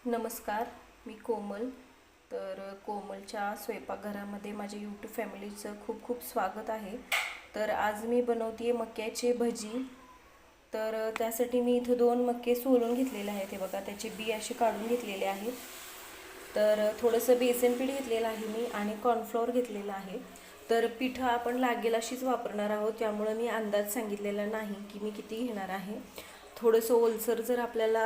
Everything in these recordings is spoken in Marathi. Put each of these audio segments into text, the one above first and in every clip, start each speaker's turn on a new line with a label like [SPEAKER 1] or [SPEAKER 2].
[SPEAKER 1] नमस्कार, मी कोमल. कोमलच्या स्वयंपाकघरामध्ये माझ्या यूट्यूब फॅमिलीचं खूप खूप स्वागत आहे. तर आज मी बनवते आहे मक्याचे भजी. त्यासाठी मी इथं 2 मक्के सोलून घेतलेले आहेत. हे बघा, त्याचे बी असे काढून घेतलेले आहेत. थोडंसं बेसन पीठ घेतलेलं आहे मी आणि कॉर्नफ्लोअर घेतलेलं आहे. पीठ आपण लागेल अशीच वापरणार आहोत, त्यामुळे मी अंदाज सांगितलेला नाही की मी किती घेणार आहे. थोडंसं ओलसर जर आपल्याला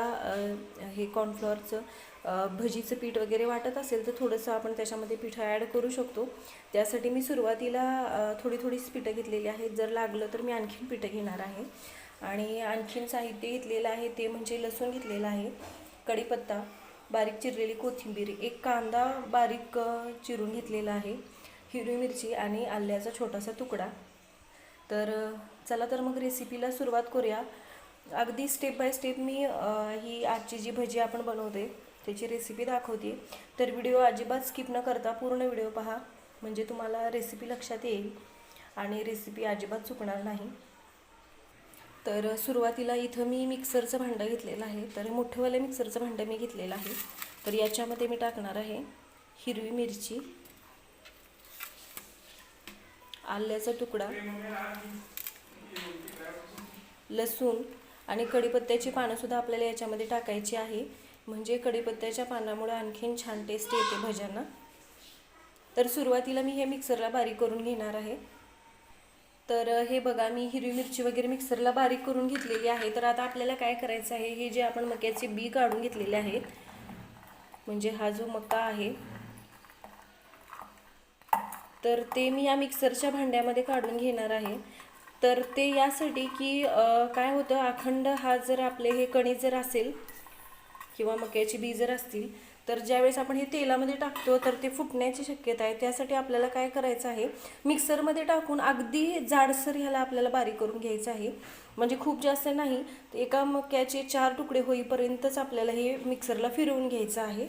[SPEAKER 1] हे कॉर्नफ्लॉवरचं भजीचं पीठ वगैरे वाटत असेल तर थोडंसं आपण त्याच्यामध्ये पीठ ॲड करू शकतो. त्यासाठी मी सुरुवातीला थोडीच पीठं घेतलेली आहेत. जर लागलं तर मी आणखीन पीठं घेणार आहे. आणि आणखीन साहित्य घेतलेलं आहे ते म्हणजे लसूण घेतलेला आहे, कढीपत्ता, बारीक चिरलेली कोथिंबीर, 1 कांदा बारीक चिरून घेतलेला आहे, हिरवी मिरची आणि आल्याचा छोटासा तुकडा. चला तर मग रेसिपीला सुरुवात करूया. अगदी स्टेप बाय स्टेप मी ही आजची जी भजी आपण बनवते त्याची रेसिपी दाखवते. तर व्हिडिओ अजिबात स्किप न करता पूर्ण व्हिडिओ पहा, म्हणजे तुम्हाला रेसिपी लक्षात येईल आणि रेसिपी अजिबात चुकणार नाही. सुरुवातीला इथं मी मिक्सरचं भांडं घेतलेलं आहे. मोठंवालं मिक्सरचं भांडं मी घेतलेलं आहे. याच्यामध्ये मी टाकणार आहे हिरवी मिरची, आल्याचा तुकडा, लसूण आणि कढीपत्त्याची पानंसुद्धा आपल्याला याच्यामध्ये टाकायची आहे, म्हणजे कढीपत्त्याच्या पानामुळे आणखीन छान टेस्ट येते भज्यांना. सुरुवातीला मी हे मिक्सरला बारीक करून घेणार आहे. हे बघा, मी हिरवी मिरची वगैरे मिक्सरला बारीक करून घेतलेली आहे. आता आपल्याला काय करायचं आहे, हे जे आपण मक्याचे बी काढून घेतलेले आहेत, म्हणजे हा जो मका आहे ते मी या मिक्सरच्या भांड्यामध्ये काढून घेणार आहे. ते यासाठी की काय होतं, अखंड हा जर आपले हे कणीस जर असेल किंवा मक्याची बी जर असतील तर ज्यावेळेस आपण हे तेलामध्ये टाकतो तर ते फुटण्याची शक्यता आहे. त्यासाठी आपल्याला काय करायचं आहे, मिक्सरमध्ये टाकून अगदी जाडसर ह्याला आपल्याला बारीक करून घ्यायचं आहे. म्हणजे खूप जास्त नाही, एका मक्याचे 4 तुकडे होईपर्यंतच आपल्याला हे मिक्सरला फिरवून घ्यायचं आहे.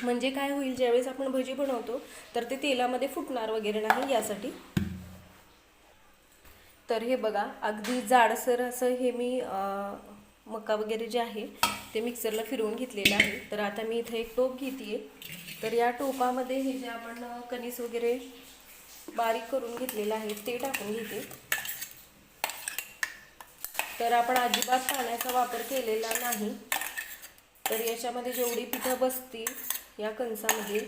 [SPEAKER 1] म्हणजे काय होईल, ज्यावेळेस आपण भजी बनवतो तर ते तेलामध्ये फुटणार वगैरे नाही यासाठी. हे बघा, अगदी जाडसर असं हे मी मका वगैरे जे आहे ते मिक्सरला फिरवून घेतलेलं आहे. आता मी इथे एक टोप घेते. या टोपामध्ये हे जे आपण कणीस वगैरे बारीक करून घेतलेलं आहे ते टाकून घेते. आपण अजिबात पाण्याचा वापर केलेला नाही. याच्यामध्ये जेवढी पिठं बसतील या कणसामध्ये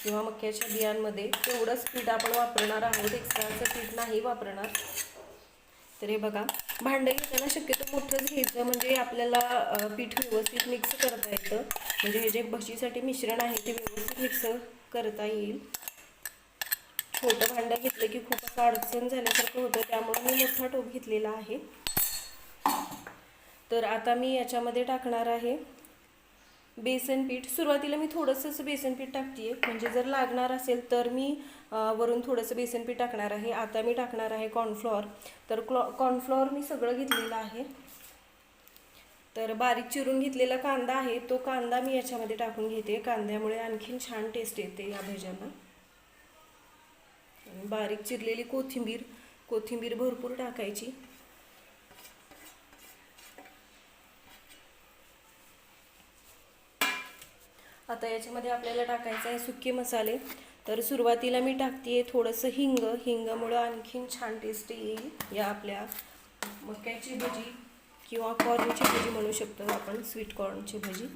[SPEAKER 1] किंवा मक्याच्या बियांमध्ये तेवढंच पीठ आपण वापरणार आहोत, एक्स्ट्राचं पीठ नाही वापरणार. हे बघा, भांडं घेताना शक्यतो मोठंच घ्यायचं, म्हणजे आपल्याला पीठ व्यवस्थित मिक्स करता येतं, म्हणजे हे जे भजीसाठी मिश्रण आहे ते व्यवस्थित मिक्स करता येईल. छोटं भांडं घेतलं की खूप असं अडचण झाल्यासारखं होतं, त्यामुळे मी मोठा टोप घेतलेला आहे. आता मी याच्यामध्ये टाकणार आहे बेसन पीठ. सुरुवातीला मी थोडंसंच बेसन पीठ टाकते, म्हणजे जर लागणार असेल तर मी वरून थोडंसं बेसन पीठ टाकणार आहे. आता मी टाकणार आहे कॉर्नफ्लॉवर. कॉर्नफ्लॉवर मी सगळं घेतलेलं आहे. बारीक चिरून घेतलेला कांदा आहे, तो कांदा मी याच्यामध्ये टाकून घेते. कांद्यामुळे आणखीन छान टेस्ट येते या भज्यांना. बारीक चिरलेली कोथिंबीर भरपूर टाकायची. आता याच्यामध्ये आपल्याला टाकायचं आहे सुके मसाले. सुरुवातीला मी टाकते थोडंसं हिंगामुळं आणखीन छान टेस्ट येईल या आपल्या मक्याची भजी किंवा कॉर्नची भजी म्हणू शकतो आपण, स्वीट कॉर्नची भजी.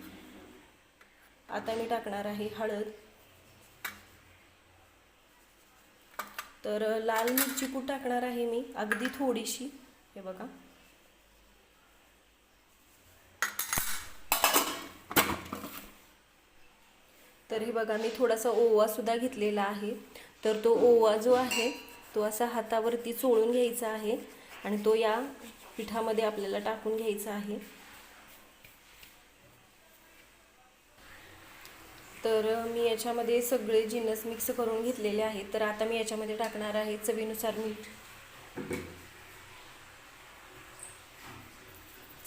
[SPEAKER 1] आता मी टाकणार आहे हळद. लाल मिरची पूड टाकणार आहे मी अगदी थोडीशी. हे बघा, हे बघा, मी थोडासा ओवा सुद्धा घेतलेला आहे. तो ओवा जो आहे तो असा हातावरती चोळून घ्यायचा आहे आणि तो या पिठामध्ये आपल्याला टाकून घ्यायचा आहे. मी याच्यामध्ये सगळे जिन्नस मिक्स करून घेतलेले आहेत. आता मी याच्यामध्ये टाकणार आहे चवीनुसार मीठ.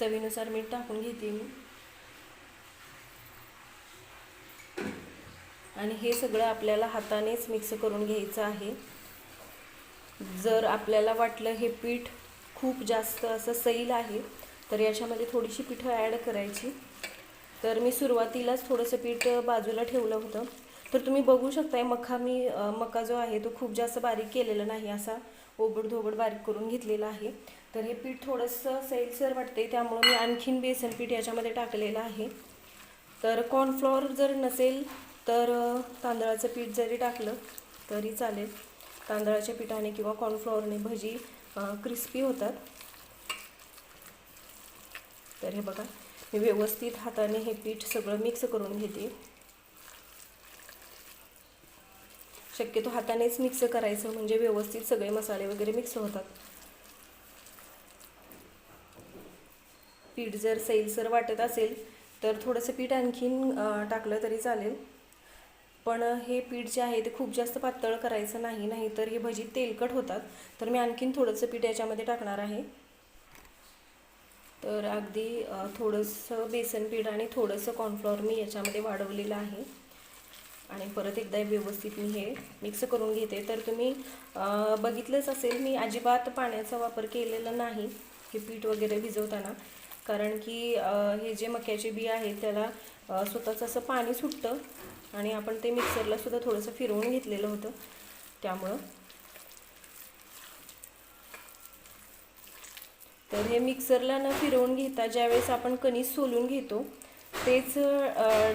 [SPEAKER 1] चवीनुसार मीठ टाकून घेते मी. आणि हे सगळं आपल्याला हातानेच मिक्स करून घ्यायचं आहे. जर आपल्याला वाटलं हे पीठ खूप जास्त असं सैल आहे तर याच्यामध्ये थोडीशी पिठं ॲड करायची. तर मी सुरुवातीलाच थोडंसं पीठ बाजूला ठेवलं होतं. तर तुम्ही बघू शकताय मका जो आहे तो खूप जास्त बारीक केलेला नाही, असा ओबडधोबड बारीक करून घेतलेला आहे. तर हे पीठ थोडंसं सैलसर वाटते, त्यामुळे मी आणखीन बेसन पीठ याच्यामध्ये टाकलेलं आहे. तर कॉर्नफ्लॉवर जर नसेल तर तांदळाचं पीठ जरी टाकलं तरी चालेल. तांदळाच्या पिठाने किंवा कॉर्नफ्लॉवरने भजी क्रिस्पी होतात. तर हे बघा, मी व्यवस्थित हाताने हे पीठ सगळं मिक्स करून घेते. शक्यतो हातानेच मिक्स करायचं, म्हणजे व्यवस्थित सगळे मसाले वगैरे मिक्स होतात. पीठ जर सैलसर वाटत असेल तर थोडंसं पीठ आणखीन टाकलं तरी चालेल. पण हे पीठ जे आहे ते खूप जास्त पातळ करायचं नाही, नाहीतर हे भजी तेलकट होतात. तर मी आणखीन थोडंसं पीठ याच्यामध्ये टाकणार आहे. तर अगदी थोडंसं बेसन पीठ आणि थोडंसं कॉर्नफ्लॉवर मी याच्यामध्ये वाढवलेलं आहे. आणि परत एकदा व्यवस्थित मी हे मिक्स करून घेते. तर तुम्ही बघितलंच असेल, मी अजिबात पाण्याचा वापर केलेला नाही हे पीठ वगैरे भिजवताना. कारण की हे जे मक्याचे बी आहेत त्याला स्वतःच असं पाणी सुटतं, आणि आपण ते मिक्सरला सुद्धा थोडंसं फिरवून घेतलेलं होतं. त्यामुळं तर हे मिक्सरला न फिरवून घेता ज्यावेळेस आपण कणिक सोलून घेतो तेच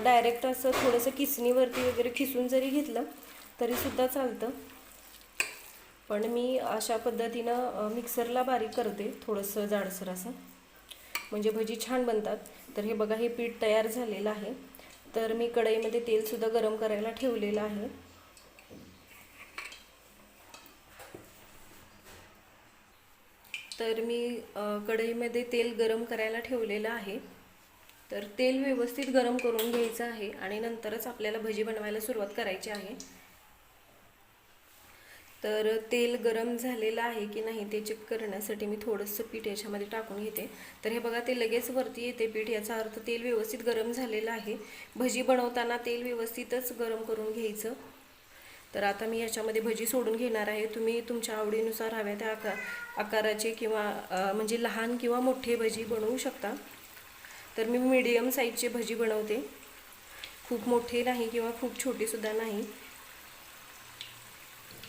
[SPEAKER 1] डायरेक्ट असं थोडंसं किसणीवरती वगैरे खिसून जरी घेतलं तरीसुद्धा चालतं. पण मी अशा पद्धतीनं मिक्सरला बारीक करते, थोडंसं जाडसर असं, म्हणजे भजी छान बनतात. तर हे बघा, हे पीठ तयार झालेलं आहे. तर मी कढईमध्ये तेलसुद्धा गरम करायला ठेवलेलं आहे. तर मी कढईमध्ये तेल गरम करायला ठेवलेलं आहे. तर तेल व्यवस्थित गरम करून घ्यायचं आहे आणि नंतरच आपल्याला भजी बनवायला सुरुवात करायची आहे. तर तेल गरम झालेलं आहे की नाही ते चेक करण्यासाठी मी थोडंसं पीठ याच्यामध्ये टाकून घेते. तर हे बघा, ते लगेच वरती येते पीठ, याचा अर्थ तेल व्यवस्थित गरम झालेलं आहे. भजी बनवताना तेल व्यवस्थितच गरम करून घ्यायचं. तर आता मी याच्यामध्ये भजी सोडून घेणार आहे. तुम्ही तुमच्या आवडीनुसार हव्या त्या आकाराचे किंवा म्हणजे लहान किंवा मोठे भजी बनवू शकता. तर मी मीडियम साईजचे भजी बनवते, खूप मोठे नाही किंवा खूप छोटेसुद्धा नाही.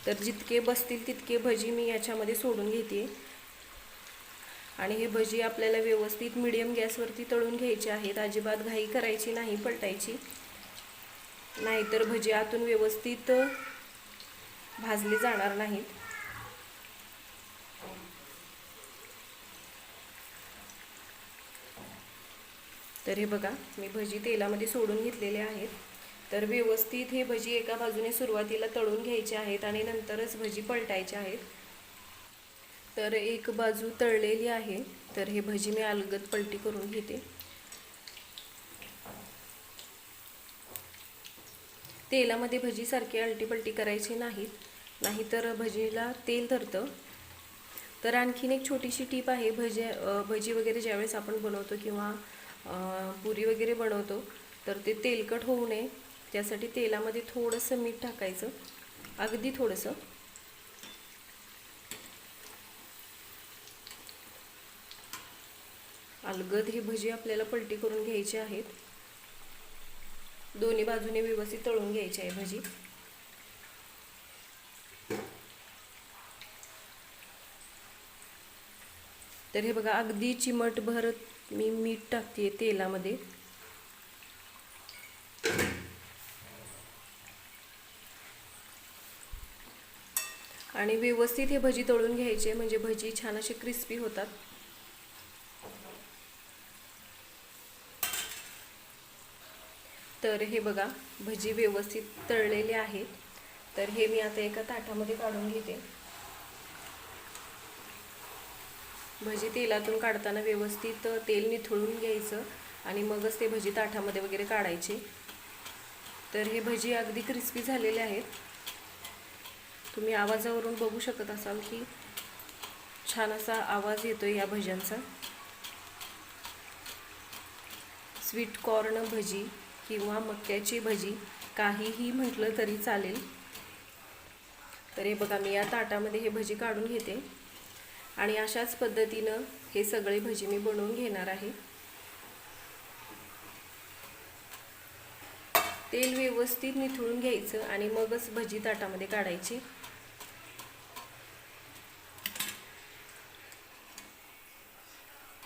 [SPEAKER 1] तर जितके बसतील तितके भजी मी याच्यामध्ये सोडून घेते. आणि हे भजी आपल्याला व्यवस्थित मीडियम गॅसवरती तळून घ्यायचे आहेत. अजिबात घाई करायची नाही, पलटायची नाहीतर भजी आतून व्यवस्थित भाजले जाणार नाहीत. तर हे बघा, मी भजी तेलामध्ये सोडून घेतलेले आहेत. तर व्यवस्थित हे भजी एका बाजूने सुरुवातीला तळून घ्यायचे आहेत आणि नंतरच भजी पलटायचे आहेत. तर एक बाजू तळलेली आहे, तर हे भजी मी अलगद पलटी करून घेते. तेलामध्ये भजी सारखी अलटीपलटी करायची नाहीत, नाहीतर भजीला तेल धरतं. तर आणखीन एक छोटीशी टीप आहे, भजी वगैरे ज्यावेळेस आपण बनवतो किंवा पुरी वगैरे बनवतो तर ते तेलकट होऊ नये त्यासाठी तेलामध्ये थोडंसं मीठ टाकायचं, अगदी थोडंसं. अलगद ही भजी आपल्याला पलटी करून घ्यायची आहेत. दोन्ही बाजूने व्यवस्थित तळून घ्यायची आहे भजी. तर हे बघा, अगदी चिमटभर मी मीठ टाकते तेलामध्ये. आणि व्यवस्थित हे भजी तळून घ्यायचे, म्हणजे भजी छान असे क्रिस्पी होतात. तर हे बघा, भजी व्यवस्थित तळलेले आहेत. तर हे मी आता एका ताटामध्ये काढून घेते. भजी तेलातून काढताना व्यवस्थित तेल निथळून घ्यायचं आणि मगच ते भजी ताटामध्ये वगैरे काढायचे. तर हे भजी अगदी क्रिस्पी झालेले आहेत. तुम्ही आवाजावरून बघू शकत असाल की छान असा आवाज येतोय या भज्यांचा. स्वीट कॉर्न भजी किंवा मक्याची भजी काहीही म्हटलं तरी चालेल. तर हे बघा, मी या ताटामध्ये हे भजी काढून घेते आणि अशाच पद्धतीनं हे सगळे भजी मी बनवून घेणार आहे। तेल व्यवस्थित निथळून घ्यायचं आणि मगच भजी ताटामध्ये काढायची।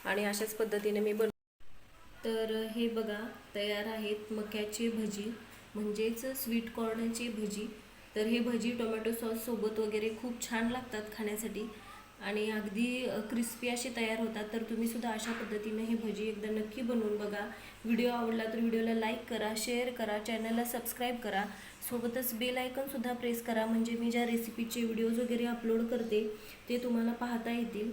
[SPEAKER 1] आणि अशाच पद्धतीने मी तर हे बघा तयार आहेत मक्याची भजी, म्हणजेच स्वीट कॉर्नची भजी। तर हे भजी टोमॅटो सॉस सोबत वगैरे खूप छान लागतात खाण्यासाठी आणि अगदी क्रिस्पी असे तयार होतात। तर तुम्ही सुद्धा अशा पद्धतीने हे भजी एकदा नक्की बनवून बघा। व्हिडिओ आवडला तर व्हिडिओला लाईक करा, शेअर करा, चॅनलला सबस्क्राईब करा, सोबतच बेल आयकॉन सुद्धा प्रेस करा, म्हणजे मी ज्या रेसिपीचे व्हिडिओज वगैरे अपलोड करते ते तुम्हाला पाहता येतील।